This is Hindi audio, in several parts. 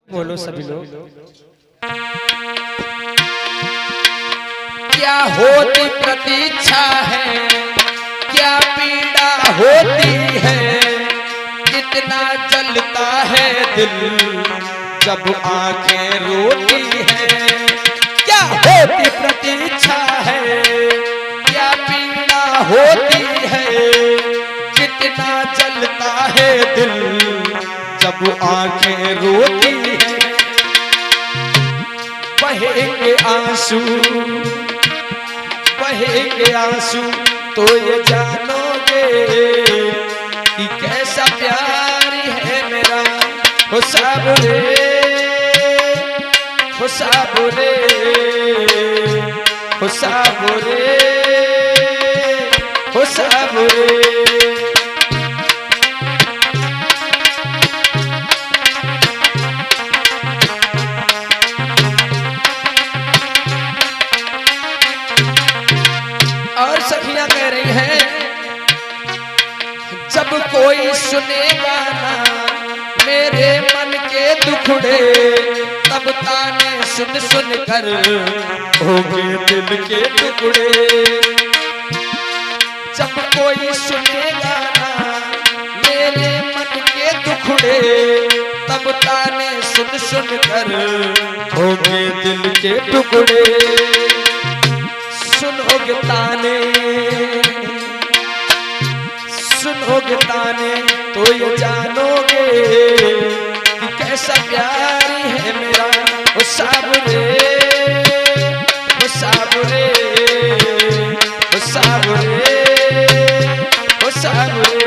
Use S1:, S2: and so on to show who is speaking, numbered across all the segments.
S1: बोलो सभी लोग।
S2: क्या होती प्रतीक्षा है, क्या पीड़ा होती है, कितना जलता है दिल जब आंखें रोती है। क्या होती प्रतीक्षा है, क्या पीड़ा होती है, कितना जलता है दिल जब आंखें रोती है। बहेंगे आंसू, बहेंगे आंसू तो ये जानोगे कि कैसा प्यार है मेरा। हो साबुरे, हो साबुरे, हो साबुरे, हो साबुरे। और सखियां कह रही हैं, जब कोई सुनेगा ना मेरे मन के दुखड़े, तब ताने सुन सुन कर होंगे दिल के टुकड़े। जब कोई सुनेगा ना मेरे मन के दुखड़े, तब ताने सुन सुन कर होंगे दिल के टुकड़े। सुनोगे ताने, सुनोगे ताने तो ये जानोगे कि कैसा प्यार है मेरा। ओ साबुरे, ओ साबुरे, ओ साबुरे, ओ साबुरे।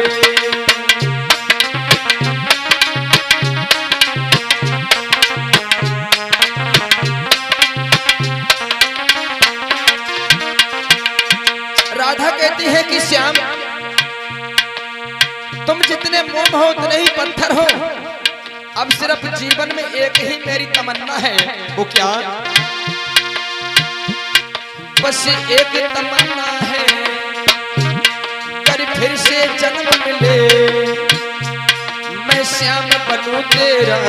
S2: राधा कहती है कि श्याम, तुम जितने मोम हो उतने ही पत्थर हो। अब सिर्फ जीवन में एक ही मेरी तमन्ना है। वो क्या? बस एक तमन्ना है, कर फिर से जन्म मिले, मैं श्याम बनूं तेरा,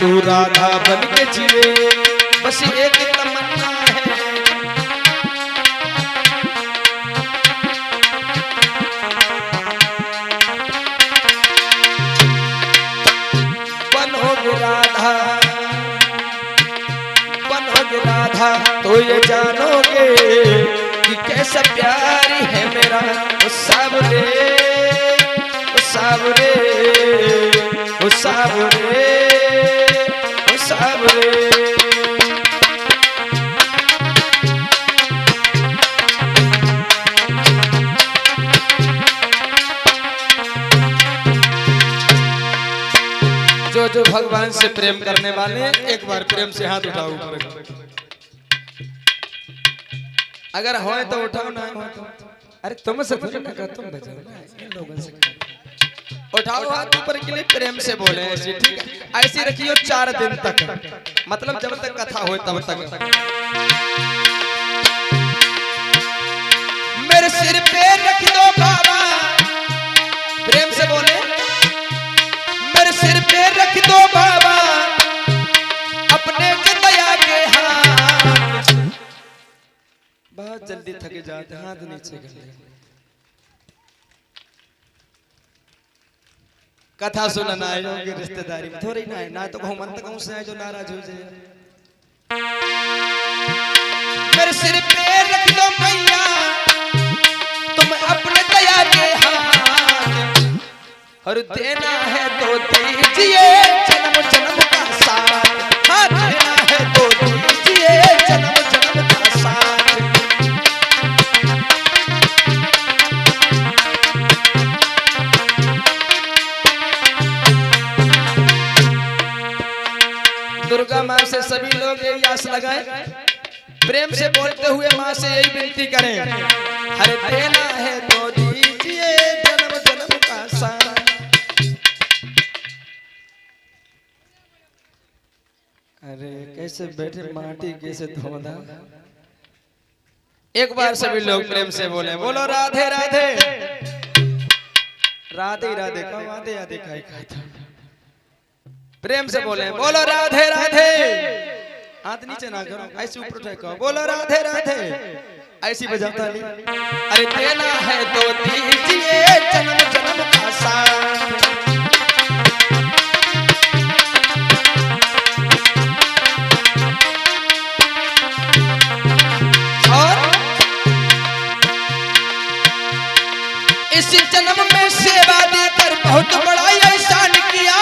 S2: तू राधा बन के जिए। बस एक तमन्ना है, राधा बनोगे राधा तो ये जानोगे कि कैसा प्यार है मेरा। ओ साबुरे, ओ साबुरे, ओ साबुरे, ओ साबुरे। जो जो भगवान से प्रेम करने वाले एक बार प्रेम से हाथ उठाओ ऊपर। अगर हो तो उठाओ, ना हो तो अरे तुमसे तुम बजाओ इन लोगों से। उठाओ हाथ ऊपर के लिए, प्रेम से बोले ऐसे, ठीक है? ऐसी रखियो 4 दिन तक, मतलब जब तक कथा हो तब तक। मेरे सिर पे रख दो बाबा, प्रेम से बोले, मेरे सिर पे रख दो बाबा अपने दया के हाथ। बहुत जल्दी थक जाते, हाथ नीचे कर ले। कथा सुनना आए जो कि रिश्तेदारी में थोड़ी ना है, ना तो घूमन कहूं से आए जो नाराज हो जाए। मेरे सिर पे रख दो मैया तुम अपने दया के हाथ, और देना है तो दीजिए जन्म जन्म का साथ। हाँ, देना है तो दीजिए जन्म जन्म का साथ। दुर्गा माँ से सभी लोग यही आस लगाए, प्रेम से बोलते हुए माँ से यही विनती करें, हरे देना है तो दीजिए जन्म जन्म का साथ। अरे कैसे बैठे माटी कैसे धोना। एक बार सभी लोग प्रेम से बोले, बोलो राधे राधे। राधे राधे का वादे आदे खाई खाता। प्रेम से बोले, बोलो राधे राधे। हाथ नीचे ना करो, ऐसे ऊपर उठाए कहो, बोलो राधे राधे। ऐसी बजाता नहीं। अरे देना है तो दीजिए जन्म जन्म का साथ। इस जन्म में सेवा देकर बहुत बड़ा एहसान किया।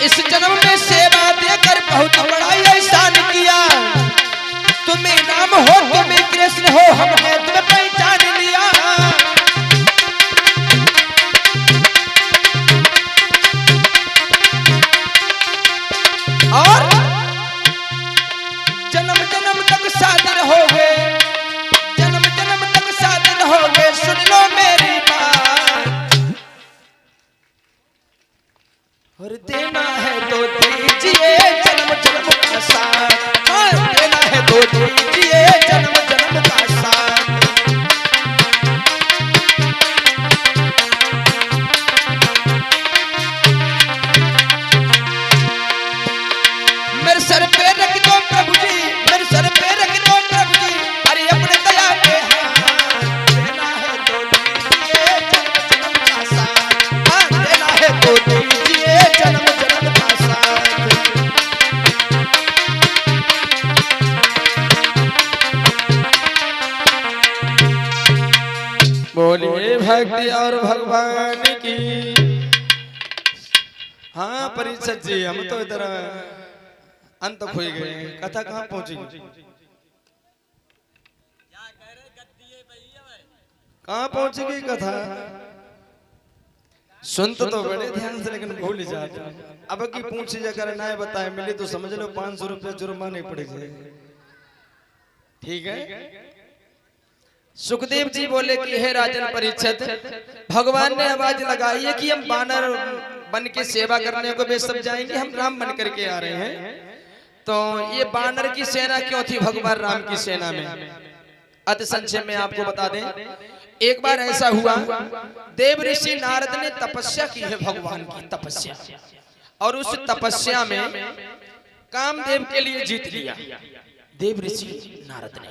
S2: इस जन्म में सेवा देकर बहुत बड़ा एहसान किया। तुम्हें नाम हो, तुम्हें कृष्ण हो, हमने तुम्हें पहचान लिया। और जन्म जन्म तक साथ रहोगे, जन्म जन्म तक साथ रहोगे। सुन लो मेरी बात, और देना है तो दीजिए जन्म जन्म का साथ। हाँ, देना है तो दीजिए जन्म जन्म का साथ। मेरे सर पे रख दो प्रभु जी, मेरे सर पे रख दो प्रभु जी, अरे अपने दया के हाथ। देना है तो दीजिए जन्म जन्म का साथ। हाँ, देना है तो दीजिए जन्म जन्म का साथ। बोलिए भक्ति और भगवान की। हाँ परिषद जी, हम तो इधर अंत खोई गए, कथा कहाँ पहुंची, कहाँ पहुंच गई कथा। सुन तो बड़े ध्यान से, लेकिन भूल जाते। अब की पूछी जाकर ना बताए मिले तो समझ लो 500 रुपये जुर्माने पड़ेंगे। ठीक है। सुखदेव जी बोले कि हे राजन परीक्षित, भगवान ने आवाज लगाई है कि हम बानर बन के सेवा करने को वे सब जाएंगे, हम राम बन करके आ रहे हैं। तो ये बानर की सेना क्यों थी भगवान राम की सेना में? अति संक्षेप में आपको बता दें, एक बार ऐसा हुआ, देव ऋषि नारद ने तपस्या की है, भगवान की तपस्या, और उस तपस्या में कामदेव के लिए जीत लिया देव ऋषि नारद ने।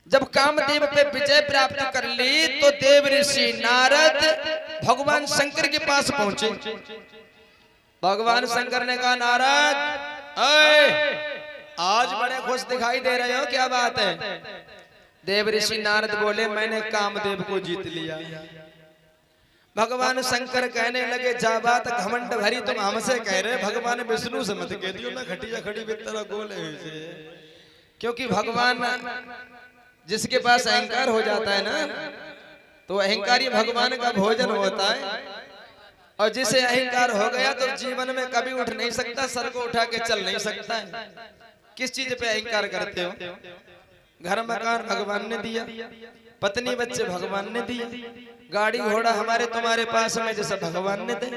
S2: जब कामदेव पे विजय प्राप्त कर ली तो देव ऋषि नारद भगवान शंकर के पास पहुंचे। भगवान शंकर ने कहा, नारद आज बड़े खुश दिखाई दे रहे हो, क्या बात है? देव ऋषि नारद बोले, मैंने कामदेव को जीत लिया। भगवान शंकर कहने लगे, जा बात घमंड भरी तुम हमसे कह रहे, भगवान विष्णु से मत कह दियो ना, घटिया खड़ी बितर गोले। क्योंकि भगवान जिसके पास अहंकार हो जाता है ना, तो अहंकारी भगवान का भोजन होता है। और जिसे अहंकार हो गया तो जीवन में कभी उठ नहीं सकता, सर को उठा के चल नहीं सकता है। किस चीज पे अहंकार करते हो? घर मकान भगवान ने दिया, पत्नी बच्चे भगवान ने दिए, गाड़ी घोड़ा हमारे तुम्हारे पास में जैसा भगवान ने दे।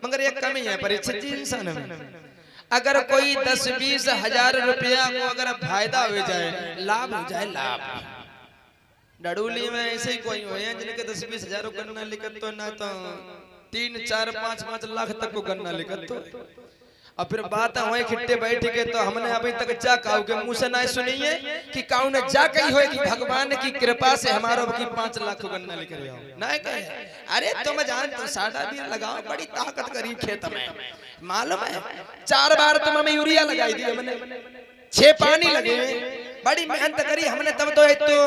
S2: मगर एक कमी है परीक्षित जी इंसान में, अगर कोई 10-20 हजार रुपया को अगर फायदा हो जाए, लाभ हो जाए, लाभ। डडूली में ऐसे ही कोई हो जिनके 10-20 हजार गन्ना लिखत तो ना, तो 3, 4, 5 लाख तक को गन्ना लिखत तो। और फिर बात हुई खिट्टे बैठ के, तो हमने अभी तक जा काऊ के मुंह से ना सुनिए कि काऊ ने जा कही हो कि भगवान की कृपा से हमारा की 5 लाख को गन्ना लेकर आओ ना कहे। अरे तुम जान तो साड़ा भी लगाओ, बड़ी ताकत करी खेत में, मालूम है 4 बार तुम हमें यूरिया लगाई दी, हमने 6 पानी लगे, बड़ी मेहनत करी हमने, तब तो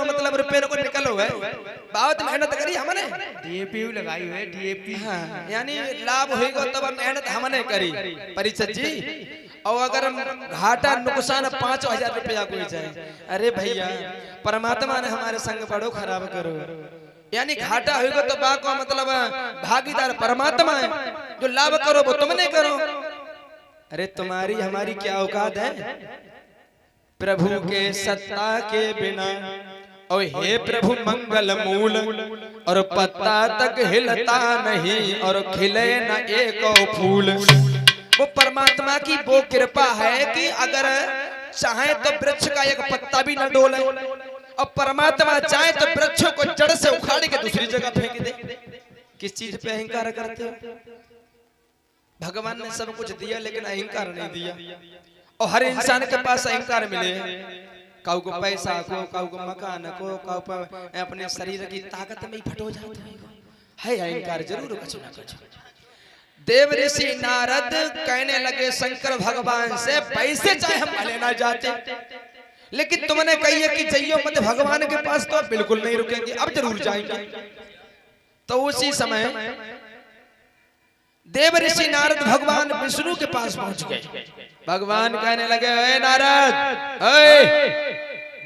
S2: मतलब रुपये को निकलो है, बहुत मेहनत करी हमने,
S1: डीएपी लगाई है, डीएपी।
S2: हाँ, यानी लाभ होगा तब मेहनत हमने करी परीक्षित जी। और अगर घाटा नुकसान 5,000 रुपया को जाए, अरे भैया परमात्मा ने हमारे संग बड़ो खराब करो, यानी घाटा होगा तो बाको मतलब भागीदार परमात्मा है, जो लाभ करो वो तुमने करो। अरे तुम्हारी हमारी क्या औकात है प्रभु के सत्ता के बिना। और हे प्रभु मंगल मूल, और पत्ता तक हिलता नहीं, और खिले न एक फूल। वो परमात्मा की वो कृपा है कि अगर चाहे तो वृक्ष का एक पत्ता भी न डोले, और परमात्मा चाहे तो वृक्षों को जड़ से उखाड़ के दूसरी जगह फेंक दे। किस चीज पे अहंकार करते हो? भगवान ने सब कुछ दिया लेकिन अहंकार नहीं दिया। और हर इंसान के पास अहंकार मिले, काऊ को पैसा को, काऊ को मकान को, काऊ पर अपने शरीर की ताकत में ही फटो जाता है अहंकार जरूर कुछ ना कुछ। देव ऋषि नारद कहने लगे शंकर भगवान से, पैसे चाहे हम लेना चाहते, लेकिन तुमने कही है कि जइयो मत भगवान के पास, तो बिल्कुल नहीं रुकेंगे, अब जरूर जाएंगे। तो उसी समय देव ऋषि नारद भगवान विष्णु के पास पहुंच गए। भगवान कहने लगे, ए नारद,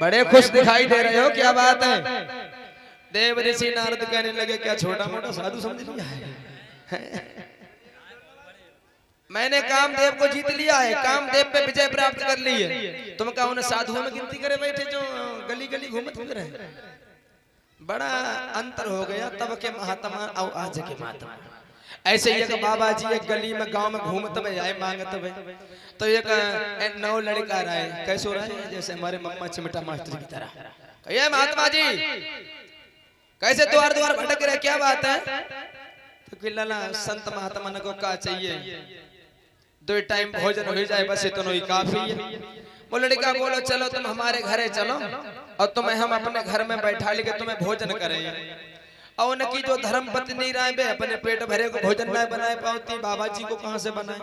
S2: बड़े खुश दिखाई दे रहे हो, क्या बात है? देव ऋषि नारद कहने लगे, क्या छोटा मोटा साधु समझ लिया है? मैंने कामदेव को जीत लिया है, कामदेव पे विजय प्राप्त कर ली है। तुम क्या उन साधुओं में गिनती करे बैठे जो गली गली घूमत फिर रहे? बड़ा अंतर हो गया तब के महात्मा और आज के महात्मा। ऐसे ही एक बाबा जी एक गली में गांव में घूमत में आए मांगत में, तो एक नौ लड़का रहा है, कैसे हो रहा है जैसे हमारे मम्मा चिमटा मास्टर की तरह। ये महात्मा जी कैसे द्वार द्वार भटक रहे, क्या बात है? तो किला संत महात्मा ने को क्या चाहिए, 2 टाइम भोजन हो जाए बस इतना ही काफी है। वो लड़का बोलो चलो तुम हमारे घरे चलो और तुम्हें हम अपने घर में बैठा लेके तुम्हें भोजन करेंगे। और उनकी जो धर्म पत्नी राय बे अपने पेट भरे को भोजन न बनाए पाती, बाबा जी को कहां से बनाए?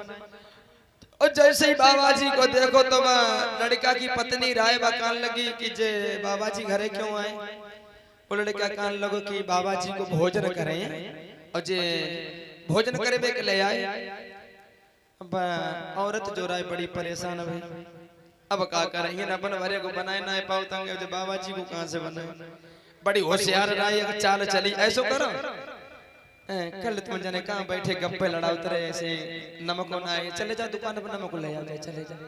S2: और जैसे ही बाबा जी को देखो तो लड़का की पत्नी राय बकान लगी कि जे बाबा जी घरे क्यों आए? वो लड़का कान लगो कि बाबा जी को भोजन करें और जे भोजन करे बे के ले आए। औरत जो राय बड़ी परेशान है, अब क्या करेंगे? अपन भरे को बनाए ना पाओ तंगे, जो बाबा जी को कहां से बनाए? बड़ी होशियार राय चाल चली, ऐसो करो कल तुम जाने कहां बैठे गप्पे लड़ा उतरे, ऐसे नमक ना आए, चले जाओ दुकान पर नमक ले आओ, चले जाओ।